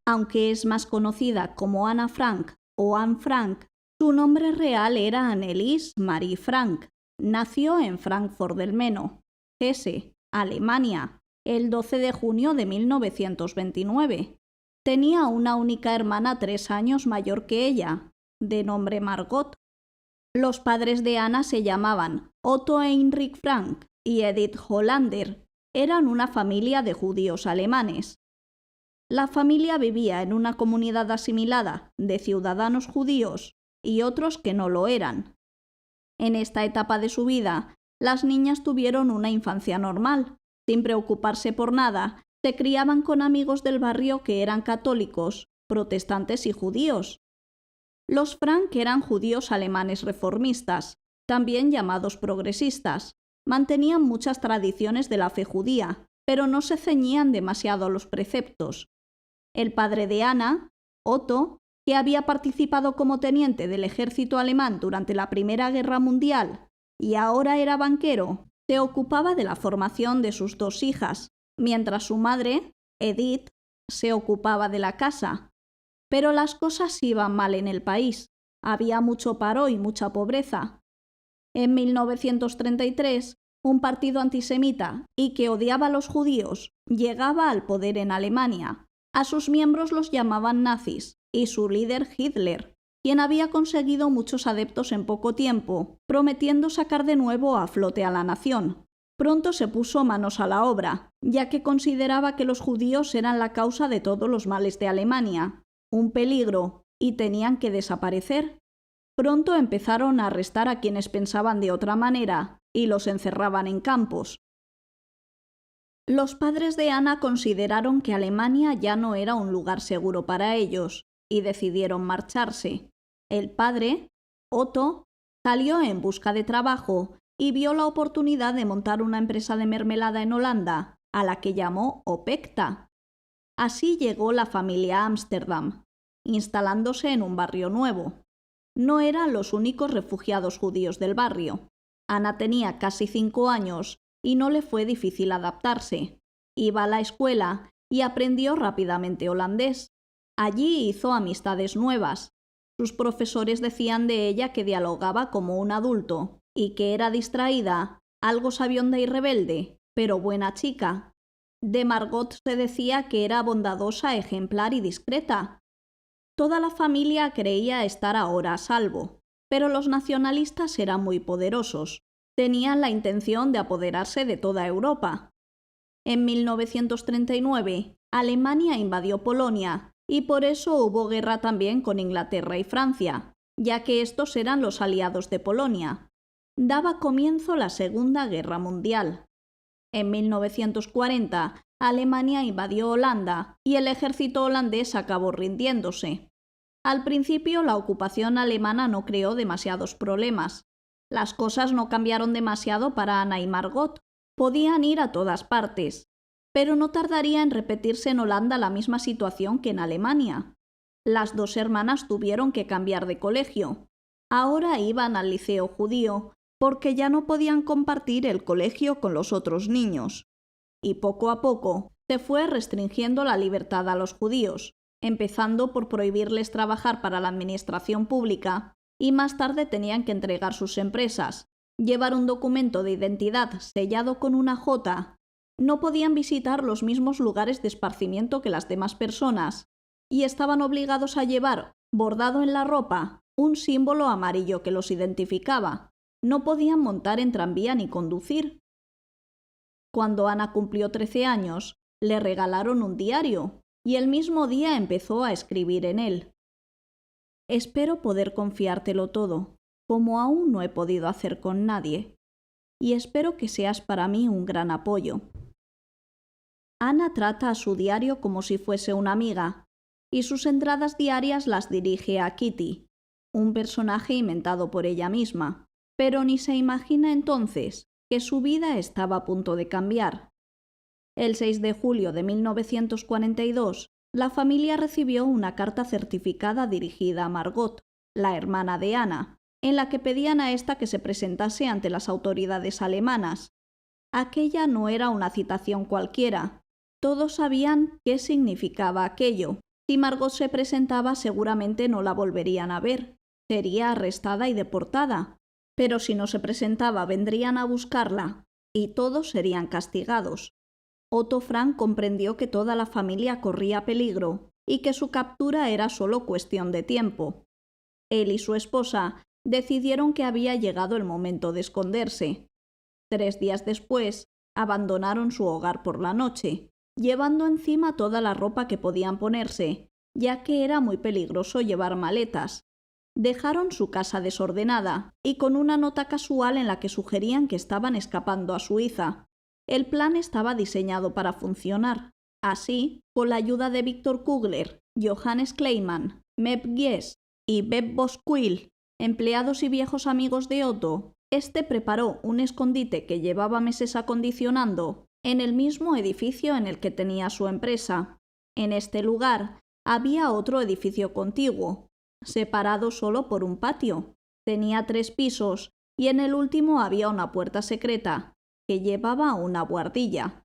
Aunque es más conocida como Anna Frank o Anne Frank, su nombre real era Anneliese Marie Frank. Nació en Frankfurt del Meno, Hesse, Alemania, el 12 de junio de 1929. Tenía una única hermana 3 años mayor que ella, de nombre Margot. Los padres de Anna se llamaban Otto Heinrich Frank y Edith Hollander. Eran una familia de judíos alemanes. La familia vivía en una comunidad asimilada de ciudadanos judíos y otros que no lo eran. En esta etapa de su vida, las niñas tuvieron una infancia normal. Sin preocuparse por nada, se criaban con amigos del barrio que eran católicos, protestantes y judíos. Los Frank eran judíos alemanes reformistas, también llamados progresistas. Mantenían muchas tradiciones de la fe judía, pero no se ceñían demasiado a los preceptos. El padre de Anna, Otto, que había participado como teniente del ejército alemán durante la Primera Guerra Mundial y ahora era banquero, se ocupaba de la formación de sus 2 hijas, mientras su madre, Edith, se ocupaba de la casa. Pero las cosas iban mal en el país. Había mucho paro y mucha pobreza. En 1933, un partido antisemita y que odiaba a los judíos llegaba al poder en Alemania. A sus miembros los llamaban nazis y su líder Hitler, quien había conseguido muchos adeptos en poco tiempo, prometiendo sacar de nuevo a flote a la nación. Pronto se puso manos a la obra, ya que consideraba que los judíos eran la causa de todos los males de Alemania, un peligro, y tenían que desaparecer. Pronto empezaron a arrestar a quienes pensaban de otra manera y los encerraban en campos. Los padres de Anna consideraron que Alemania ya no era un lugar seguro para ellos y decidieron marcharse. El padre, Otto, salió en busca de trabajo y vio la oportunidad de montar una empresa de mermelada en Holanda, a la que llamó Opekta. Así llegó la familia a Ámsterdam, instalándose en un barrio nuevo. No eran los únicos refugiados judíos del barrio. Anna tenía casi 5 años y no le fue difícil adaptarse. Iba a la escuela y aprendió rápidamente holandés. Allí hizo amistades nuevas. Sus profesores decían de ella que dialogaba como un adulto y que era distraída, algo sabionda y rebelde, pero buena chica. De Margot se decía que era bondadosa, ejemplar y discreta. Toda la familia creía estar ahora a salvo, pero los nacionalistas eran muy poderosos. Tenían la intención de apoderarse de toda Europa. En 1939, Alemania invadió Polonia y por eso hubo guerra también con Inglaterra y Francia, ya que estos eran los aliados de Polonia. Daba comienzo la Segunda Guerra Mundial. En 1940, Alemania invadió Holanda y el ejército holandés acabó rindiéndose. Al principio, la ocupación alemana no creó demasiados problemas. Las cosas no cambiaron demasiado para Anna y Margot. Podían ir a todas partes, pero no tardaría en repetirse en Holanda la misma situación que en Alemania. Las 2 hermanas tuvieron que cambiar de colegio. Ahora iban al liceo judío, porque ya no podían compartir el colegio con los otros niños. Y poco a poco se fue restringiendo la libertad a los judíos, empezando por prohibirles trabajar para la administración pública, y más tarde tenían que entregar sus empresas, llevar un documento de identidad sellado con una J. No podían visitar los mismos lugares de esparcimiento que las demás personas, y estaban obligados a llevar, bordado en la ropa, un símbolo amarillo que los identificaba. No podían montar en tranvía ni conducir. Cuando Anna cumplió 13 años, le regalaron un diario, y el mismo día empezó a escribir en él. Espero poder confiártelo todo, como aún no he podido hacer con nadie, y espero que seas para mí un gran apoyo. Anna trata a su diario como si fuese una amiga, y sus entradas diarias las dirige a Kitty, un personaje inventado por ella misma, pero ni se imagina entonces que su vida estaba a punto de cambiar. El 6 de julio de 1942, la familia recibió una carta certificada dirigida a Margot, la hermana de Anna, en la que pedían a esta que se presentase ante las autoridades alemanas. Aquella no era una citación cualquiera. Todos sabían qué significaba aquello. Si Margot se presentaba, seguramente no la volverían a ver. Sería arrestada y deportada. Pero si no se presentaba, vendrían a buscarla y todos serían castigados. Otto Frank comprendió que toda la familia corría peligro y que su captura era solo cuestión de tiempo. Él y su esposa decidieron que había llegado el momento de esconderse. 3 días después, abandonaron su hogar por la noche, llevando encima toda la ropa que podían ponerse, ya que era muy peligroso llevar maletas. Dejaron su casa desordenada y con una nota casual en la que sugerían que estaban escapando a Suiza. El plan estaba diseñado para funcionar. Así, con la ayuda de Victor Kugler, Johannes Kleiman, Meb Gies y Beb Bosquil, empleados y viejos amigos de Otto, este preparó un escondite que llevaba meses acondicionando en el mismo edificio en el que tenía su empresa. En este lugar había otro edificio contiguo, separado solo por un patio. Tenía 3 pisos y en el último había una puerta secreta que llevaba a una buhardilla.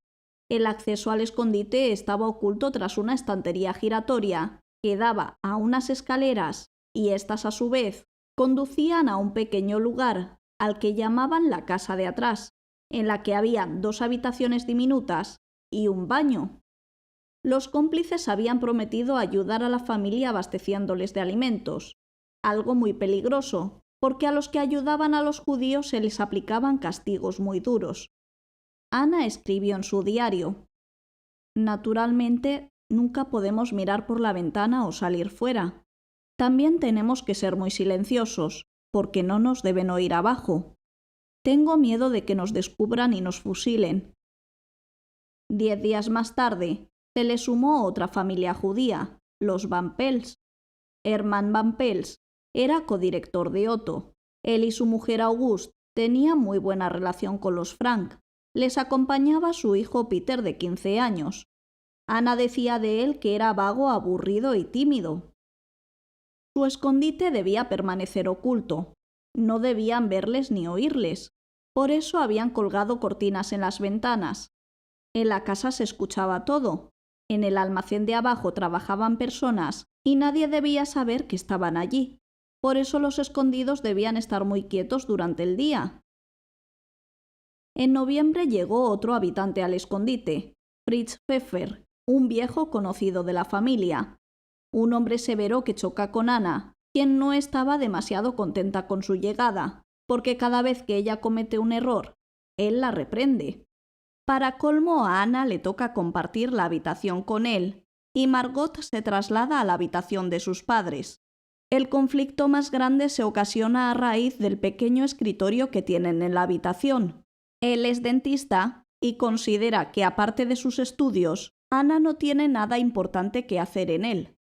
El acceso al escondite estaba oculto tras una estantería giratoria que daba a unas escaleras y estas a su vez conducían a un pequeño lugar al que llamaban la casa de atrás, en la que habían 2 habitaciones diminutas y un baño. Los cómplices habían prometido ayudar a la familia abasteciéndoles de alimentos, algo muy peligroso, porque a los que ayudaban a los judíos se les aplicaban castigos muy duros. Ana escribió en su diario: «Naturalmente, nunca podemos mirar por la ventana o salir fuera. También tenemos que ser muy silenciosos, porque no nos deben oír abajo. Tengo miedo de que nos descubran y nos fusilen». 10 días más tarde, se le sumó otra familia judía, los Van Pels. Hermann Van Pels era codirector de Otto. Él y su mujer Auguste tenían muy buena relación con los Frank. Les acompañaba su hijo Peter de 15 años. Ana decía de él que era vago, aburrido y tímido. Su escondite debía permanecer oculto. No debían verles ni oírles. Por eso habían colgado cortinas en las ventanas. En la casa se escuchaba todo. En el almacén de abajo trabajaban personas y nadie debía saber que estaban allí. Por eso los escondidos debían estar muy quietos durante el día. En noviembre llegó otro habitante al escondite, Fritz Pfeffer, un viejo conocido de la familia. Un hombre severo que choca con Ana, quien no estaba demasiado contenta con su llegada, porque cada vez que ella comete un error, él la reprende. Para colmo, a Ana le toca compartir la habitación con él, y Margot se traslada a la habitación de sus padres. El conflicto más grande se ocasiona a raíz del pequeño escritorio que tienen en la habitación. Él es dentista y considera que, aparte de sus estudios, Ana no tiene nada importante que hacer en él.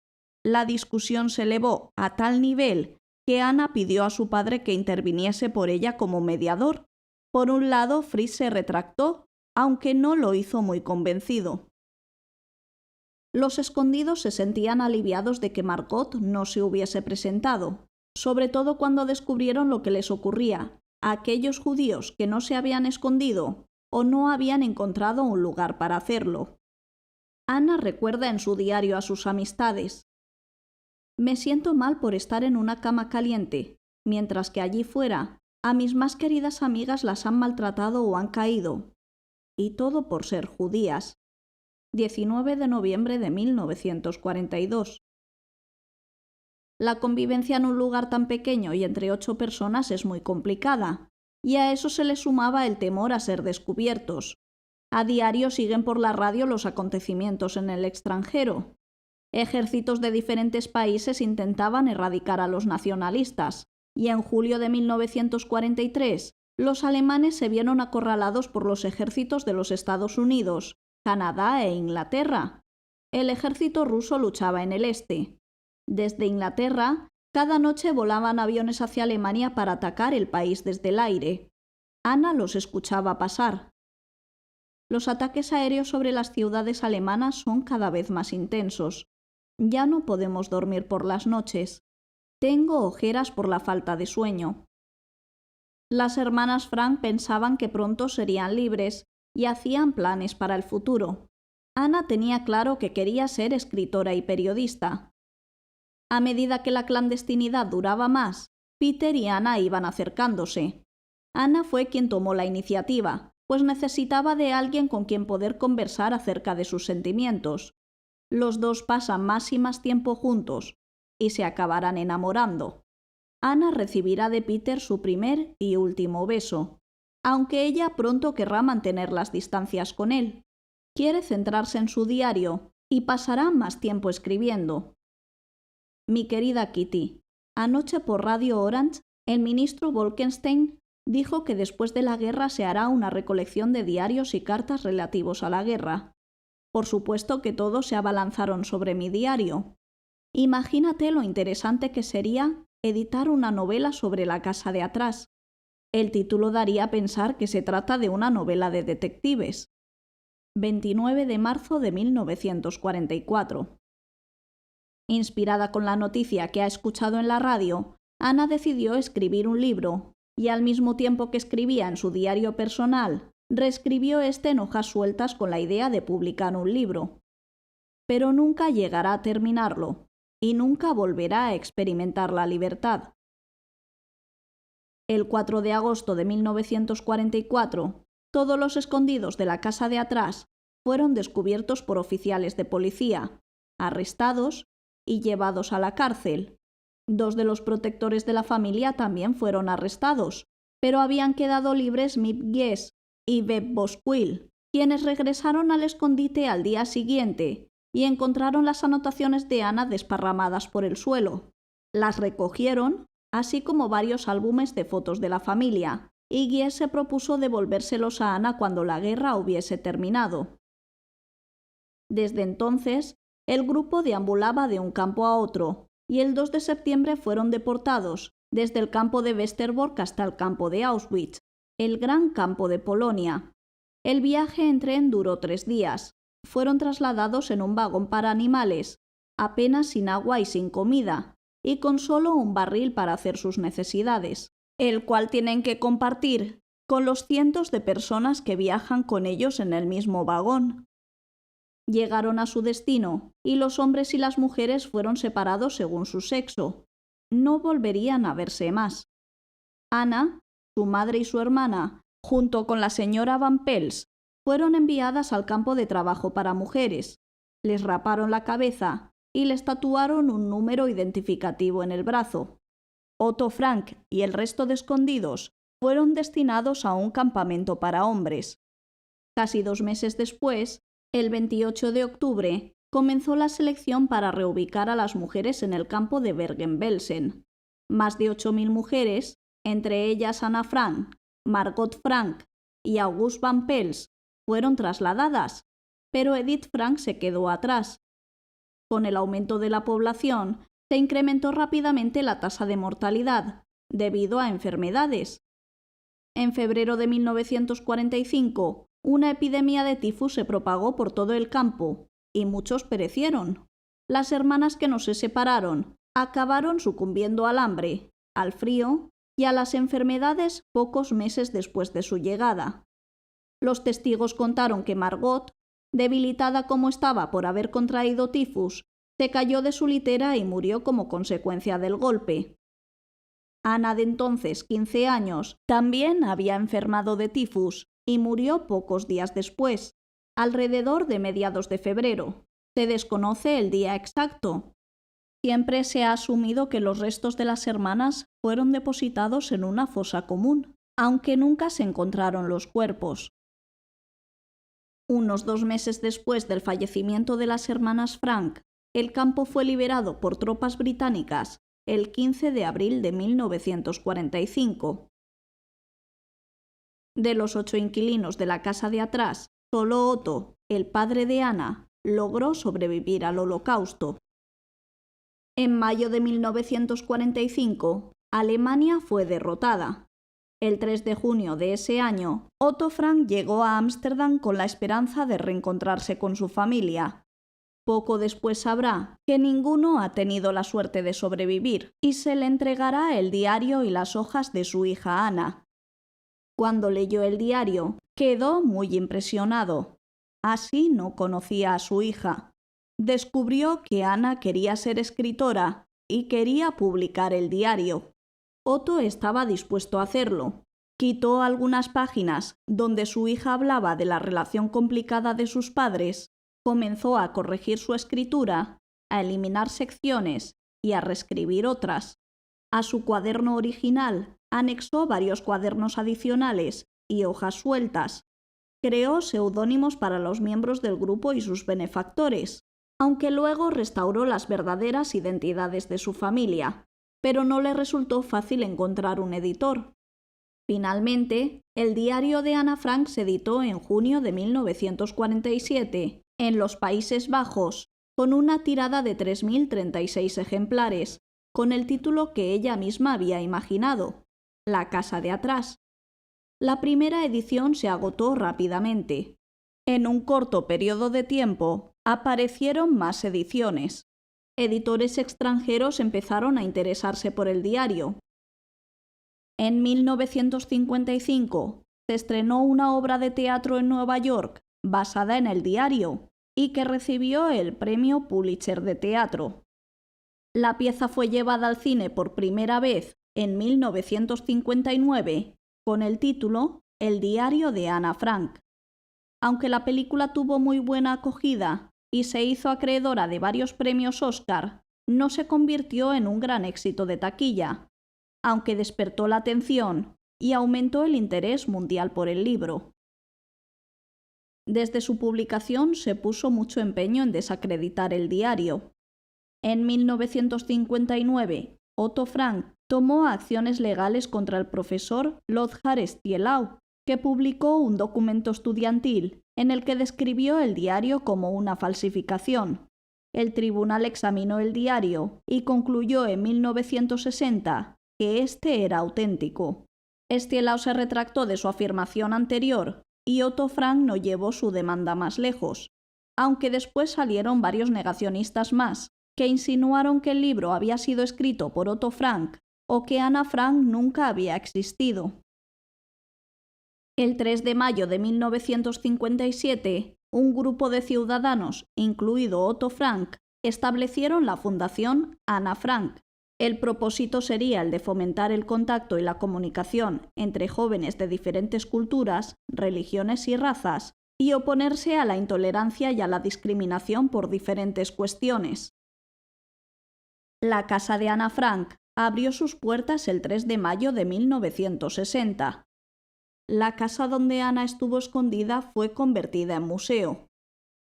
La discusión se elevó a tal nivel que Ana pidió a su padre que interviniese por ella como mediador. Por un lado, Fritz se retractó, aunque no lo hizo muy convencido. Los escondidos se sentían aliviados de que Margot no se hubiese presentado, sobre todo cuando descubrieron lo que les ocurría a aquellos judíos que no se habían escondido o no habían encontrado un lugar para hacerlo. Ana recuerda en su diario a sus amistades: «Me siento mal por estar en una cama caliente, mientras que allí fuera a mis más queridas amigas las han maltratado o han caído. Y todo por ser judías». 19 de noviembre de 1942. La convivencia en un lugar tan pequeño y entre 8 personas es muy complicada, y a eso se le sumaba el temor a ser descubiertos. A diario siguen por la radio los acontecimientos en el extranjero. Ejércitos de diferentes países intentaban erradicar a los nacionalistas, y en julio de 1943 los alemanes se vieron acorralados por los ejércitos de los Estados Unidos, Canadá e Inglaterra. El ejército ruso luchaba en el este. Desde Inglaterra, cada noche volaban aviones hacia Alemania para atacar el país desde el aire. Ana los escuchaba pasar. Los ataques aéreos sobre las ciudades alemanas son cada vez más intensos. Ya no podemos dormir por las noches. Tengo ojeras por la falta de sueño. Las hermanas Frank pensaban que pronto serían libres y hacían planes para el futuro. Ana tenía claro que quería ser escritora y periodista. A medida que la clandestinidad duraba más, Peter y Ana iban acercándose. Ana fue quien tomó la iniciativa, pues necesitaba de alguien con quien poder conversar acerca de sus sentimientos. Los dos pasan más y más tiempo juntos, y se acabarán enamorando. Ana recibirá de Peter su primer y último beso, aunque ella pronto querrá mantener las distancias con él. Quiere centrarse en su diario y pasará más tiempo escribiendo. Mi querida Kitty, anoche por Radio Orange, el ministro Bolkestein dijo que después de la guerra se hará una recolección de diarios y cartas relativos a la guerra. Por supuesto que todos se abalanzaron sobre mi diario. Imagínate lo interesante que sería editar una novela sobre la casa de atrás. El título daría a pensar que se trata de una novela de detectives. 29 de marzo de 1944. Inspirada con la noticia que ha escuchado en la radio, Ana decidió escribir un libro, y al mismo tiempo que escribía en su diario personal, reescribió este en hojas sueltas con la idea de publicar un libro. Pero nunca llegará a terminarlo, y nunca volverá a experimentar la libertad. El 4 de agosto de 1944, todos los escondidos de la casa de atrás fueron descubiertos por oficiales de policía, arrestados y llevados a la cárcel. 2 de los protectores de la familia también fueron arrestados, pero habían quedado libres Mick Guess y Webb Bosquill, quienes regresaron al escondite al día siguiente y encontraron las anotaciones de Ana desparramadas por el suelo. Las recogieron, así como varios álbumes de fotos de la familia, y Guess se propuso devolvérselos a Ana cuando la guerra hubiese terminado. Desde entonces, el grupo deambulaba de un campo a otro, y el 2 de septiembre fueron deportados, desde el campo de Westerbork hasta el campo de Auschwitz, el gran campo de Polonia. El viaje en tren duró 3 días. Fueron trasladados en un vagón para animales, apenas sin agua y sin comida, y con solo un barril para hacer sus necesidades, el cual tienen que compartir con los cientos de personas que viajan con ellos en el mismo vagón. Llegaron a su destino, y los hombres y las mujeres fueron separados según su sexo. No volverían a verse más. Ana, su madre y su hermana, junto con la señora Van Pels, fueron enviadas al campo de trabajo para mujeres. Les raparon la cabeza y les tatuaron un número identificativo en el brazo. Otto Frank y el resto de escondidos fueron destinados a un campamento para hombres. Casi 2 meses después, el 28 de octubre, comenzó la selección para reubicar a las mujeres en el campo de Bergen-Belsen. Más de 8.000 mujeres, entre ellas Ana Frank, Margot Frank y August Van Pels, fueron trasladadas, pero Edith Frank se quedó atrás. Con el aumento de la población, se incrementó rápidamente la tasa de mortalidad, debido a enfermedades. En febrero de 1945, una epidemia de tifus se propagó por todo el campo, y muchos perecieron. Las hermanas que no se separaron acabaron sucumbiendo al hambre, al frío y a las enfermedades pocos meses después de su llegada. Los testigos contaron que Margot, debilitada como estaba por haber contraído tifus, se cayó de su litera y murió como consecuencia del golpe. Ana, de entonces 15 años, también había enfermado de tifus y murió pocos días después, alrededor de mediados de febrero. Se desconoce el día exacto. Siempre se ha asumido que los restos de las hermanas fueron depositados en una fosa común, aunque nunca se encontraron los cuerpos. Unos 2 meses después del fallecimiento de las hermanas Frank, el campo fue liberado por tropas británicas el 15 de abril de 1945. De los 8 inquilinos de la casa de atrás, solo Otto, el padre de Ana, logró sobrevivir al Holocausto. En mayo de 1945, Alemania fue derrotada. El 3 de junio de ese año, Otto Frank llegó a Ámsterdam con la esperanza de reencontrarse con su familia. Poco después sabrá que ninguno ha tenido la suerte de sobrevivir y se le entregará el diario y las hojas de su hija Ana. Cuando leyó el diario, quedó muy impresionado. Así no conocía a su hija. Descubrió que Ana quería ser escritora y quería publicar el diario. Otto estaba dispuesto a hacerlo. Quitó algunas páginas donde su hija hablaba de la relación complicada de sus padres, comenzó a corregir su escritura, a eliminar secciones y a reescribir otras. A su cuaderno original anexó varios cuadernos adicionales y hojas sueltas. Creó seudónimos para los miembros del grupo y sus benefactores, aunque luego restauró las verdaderas identidades de su familia, pero no le resultó fácil encontrar un editor. Finalmente, el diario de Ana Frank se editó en junio de 1947 en los Países Bajos, con una tirada de 3.036 ejemplares, con el título que ella misma había imaginado, La casa de atrás. La primera edición se agotó rápidamente. En un corto periodo de tiempo, aparecieron más ediciones. Editores extranjeros empezaron a interesarse por el diario. En 1955 se estrenó una obra de teatro en Nueva York basada en el diario y que recibió el premio Pulitzer de teatro. La pieza fue llevada al cine por primera vez en 1959 con el título El diario de Ana Frank. Aunque la película tuvo muy buena acogida y se hizo acreedora de varios premios Oscar, no se convirtió en un gran éxito de taquilla, aunque despertó la atención y aumentó el interés mundial por el libro. Desde su publicación se puso mucho empeño en desacreditar el diario. En 1959, Otto Frank tomó acciones legales contra el profesor Lothar Stielau, que publicó un documento estudiantil en el que describió el diario como una falsificación. El tribunal examinó el diario y concluyó en 1960 que este era auténtico. Stielau se retractó de su afirmación anterior y Otto Frank no llevó su demanda más lejos, aunque después salieron varios negacionistas más que insinuaron que el libro había sido escrito por Otto Frank o que Ana Frank nunca había existido. El 3 de mayo de 1957, un grupo de ciudadanos, incluido Otto Frank, establecieron la Fundación Ana Frank. El propósito sería el de fomentar el contacto y la comunicación entre jóvenes de diferentes culturas, religiones y razas, y oponerse a la intolerancia y a la discriminación por diferentes cuestiones. La casa de Ana Frank abrió sus puertas el 3 de mayo de 1960. La casa donde Ana estuvo escondida fue convertida en museo.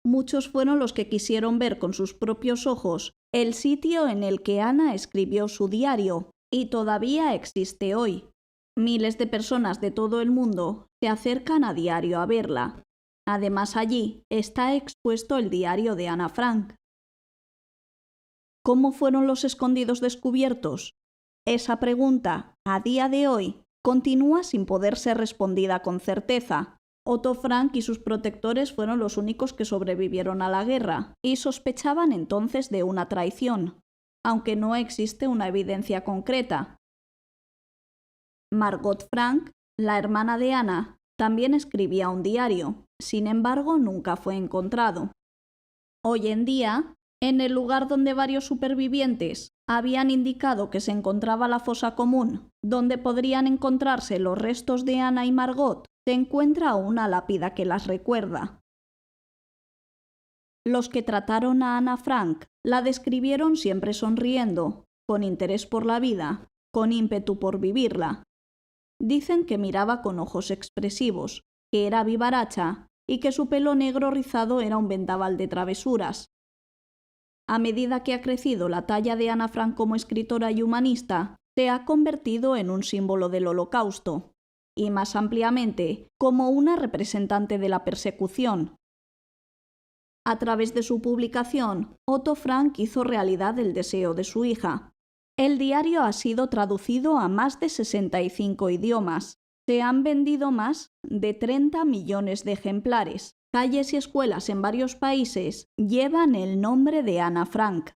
Muchos fueron los que quisieron ver con sus propios ojos el sitio en el que Ana escribió su diario, y todavía existe hoy. Miles de personas de todo el mundo se acercan a diario a verla. Además, allí está expuesto el diario de Ana Frank. ¿Cómo fueron los escondidos descubiertos? Esa pregunta, a día de hoy, continúa sin poder ser respondida con certeza. Otto Frank y sus protectores fueron los únicos que sobrevivieron a la guerra y sospechaban entonces de una traición, aunque no existe una evidencia concreta. Margot Frank, la hermana de Ana, también escribía un diario, sin embargo nunca fue encontrado. Hoy en día, en el lugar donde varios supervivientes habían indicado que se encontraba la fosa común, donde podrían encontrarse los restos de Ana y Margot, se encuentra una lápida que las recuerda. Los que trataron a Ana Frank la describieron siempre sonriendo, con interés por la vida, con ímpetu por vivirla. Dicen que miraba con ojos expresivos, que era vivaracha y que su pelo negro rizado era un vendaval de travesuras. A medida que ha crecido la talla de Ana Frank como escritora y humanista, se ha convertido en un símbolo del Holocausto, y más ampliamente, como una representante de la persecución. A través de su publicación, Otto Frank hizo realidad el deseo de su hija. El diario ha sido traducido a más de 65 idiomas. Se han vendido más de 30 millones de ejemplares. Calles y escuelas en varios países llevan el nombre de Ana Frank.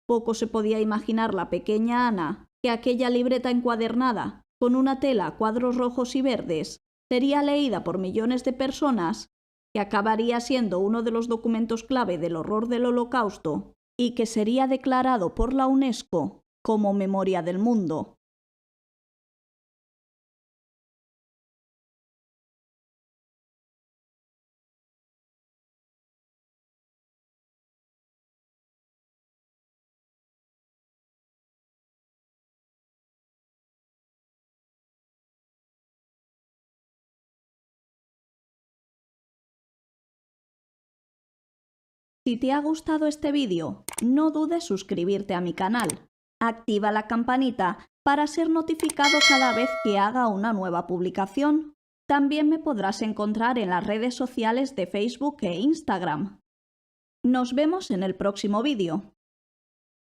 Poco se podía imaginar la pequeña Ana que aquella libreta encuadernada, con una tela, cuadros rojos y verdes, sería leída por millones de personas, que acabaría siendo uno de los documentos clave del horror del Holocausto y que sería declarado por la UNESCO como Memoria del Mundo. Si te ha gustado este vídeo, no dudes suscribirte a mi canal. Activa la campanita para ser notificado cada vez que haga una nueva publicación. También me podrás encontrar en las redes sociales de Facebook e Instagram. Nos vemos en el próximo vídeo.